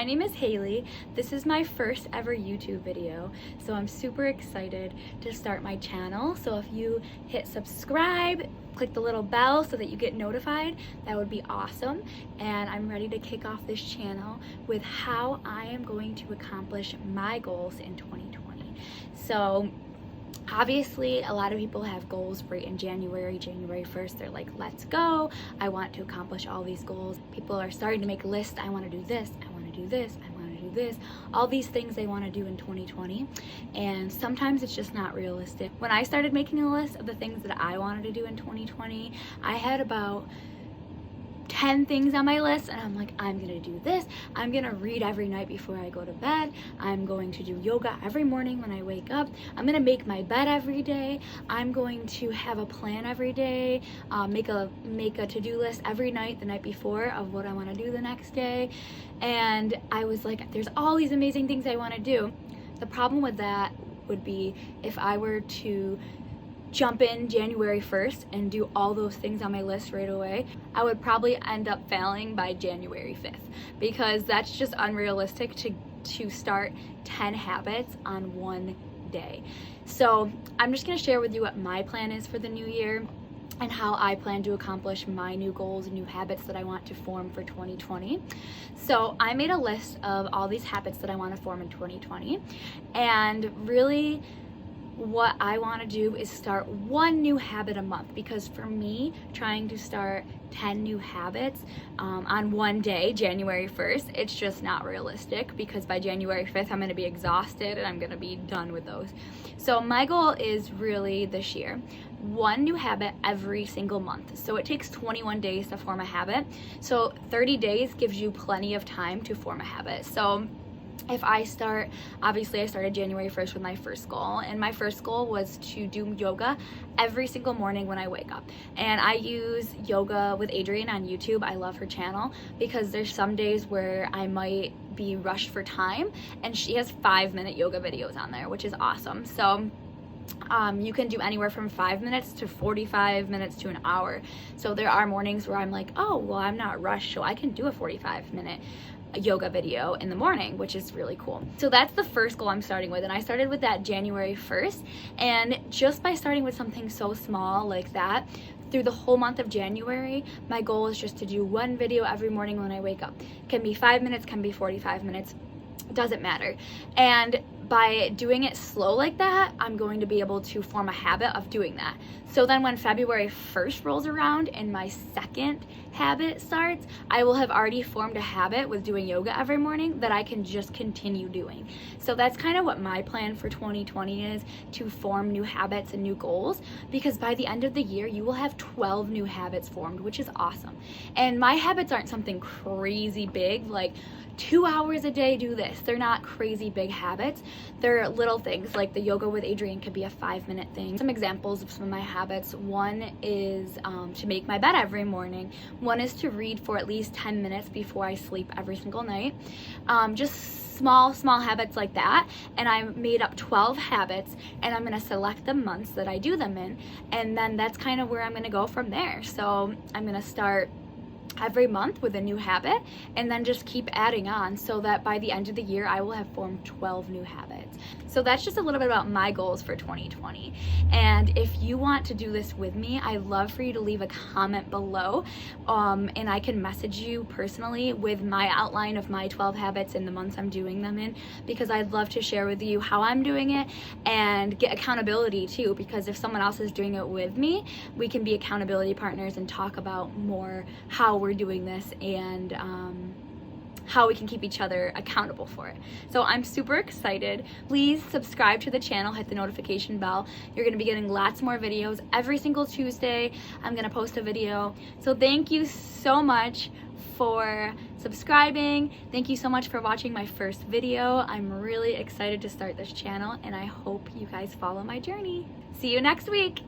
my name is Haleigh. This is my first ever YouTube video, so I'm super excited to start my channel. So if you hit subscribe, click the little bell so that you get notified, that would be awesome. And I'm ready to kick off this channel with how I am going to accomplish my goals in 2020. So obviously, a lot of people have goals right in January 1st. They're like, let's go. I want to accomplish all these goals. People are starting to make lists. I want to do this. I want to do this. I want to do this. All these things they want to do in 2020. And sometimes it's just not realistic. When I started making a list of the things that I wanted to do in 2020, I had about 10 things on my list, and I'm like, I'm gonna do this. I'm gonna read every night before I go to bed. I'm going to do yoga every morning when I wake up. I'm gonna make my bed every day. I'm going to have a plan every day, make a to-do list every night the night before of what I want to do the next day. And I was like, there's all these amazing things I want to do. The problem with that would be if I were to jump in January 1st and do all those things on my list right away, I would probably end up failing by January 5th, because that's just unrealistic to start 10 habits on one day. So I'm just going to share with you what my plan is for the new year and how I plan to accomplish my new goals and new habits that I want to form for 2020. So I made a list of all these habits that I want to form in 2020, and really what I want to do is start one new habit a month, because for me, trying to start 10 new habits on one day, January 1st, it's just not realistic, because by January 5th, I'm going to be exhausted and I'm going to be done with those. So my goal is really this year, one new habit every single month. So it takes 21 days to form a habit. So 30 days gives you plenty of time to form a habit. So if I start, obviously I started January 1st with my first goal, and my first goal was to do yoga every single morning when I wake up. And I use Yoga with Adriene on YouTube. I love her channel because there's some days where I might be rushed for time, and she has 5-minute yoga videos on there, which is awesome. So you can do anywhere from 5 minutes to 45 minutes to an hour. So there are mornings where I'm like, oh, well, I'm not rushed, so I can do a 45-minute yoga video in the morning, which is really cool. So that's the first goal I'm starting with, and I started with that January 1st. And just by starting with something so small like that, through the whole month of January, my goal is just to do one video every morning when I wake up. Can be 5 minutes, can be 45 minutes, doesn't matter. And by doing it slow like that, I'm going to be able to form a habit of doing that. So then when February 1st rolls around and my second habit starts, I will have already formed a habit with doing yoga every morning that I can just continue doing. So that's kind of what my plan for 2020 is, to form new habits and new goals, because by the end of the year, you will have 12 new habits formed, which is awesome. And my habits aren't something crazy big, like 2 hours a day do this. They're not crazy big habits. They're little things, like the yoga with Adriene could be a 5-minute thing. Some examples of some of my habits: one is to make my bed every morning. One is to read for at least 10 minutes before I sleep every single night. Just small habits like that. And I made up 12 habits, and I'm going to select the months that I do them in, and then that's kind of where I'm going to go from there. So I'm going to start every month with a new habit, and then just keep adding on, so that by the end of the year I will have formed 12 new habits. So that's just a little bit about my goals for 2020. And if you want to do this with me, I'd love for you to leave a comment below, and I can message you personally with my outline of my 12 habits and the months I'm doing them in, because I'd love to share with you how I'm doing it and get accountability too, because if someone else is doing it with me, we can be accountability partners and talk about more how we're doing this and how we can keep each other accountable for it. So I'm super excited. Please subscribe to the channel, hit the notification bell. You're going to be getting lots more videos every single Tuesday. I'm going to post a video. So thank you so much for subscribing. Thank you so much for watching my first video. I'm really excited to start this channel, and I hope you guys follow my journey. See you next week.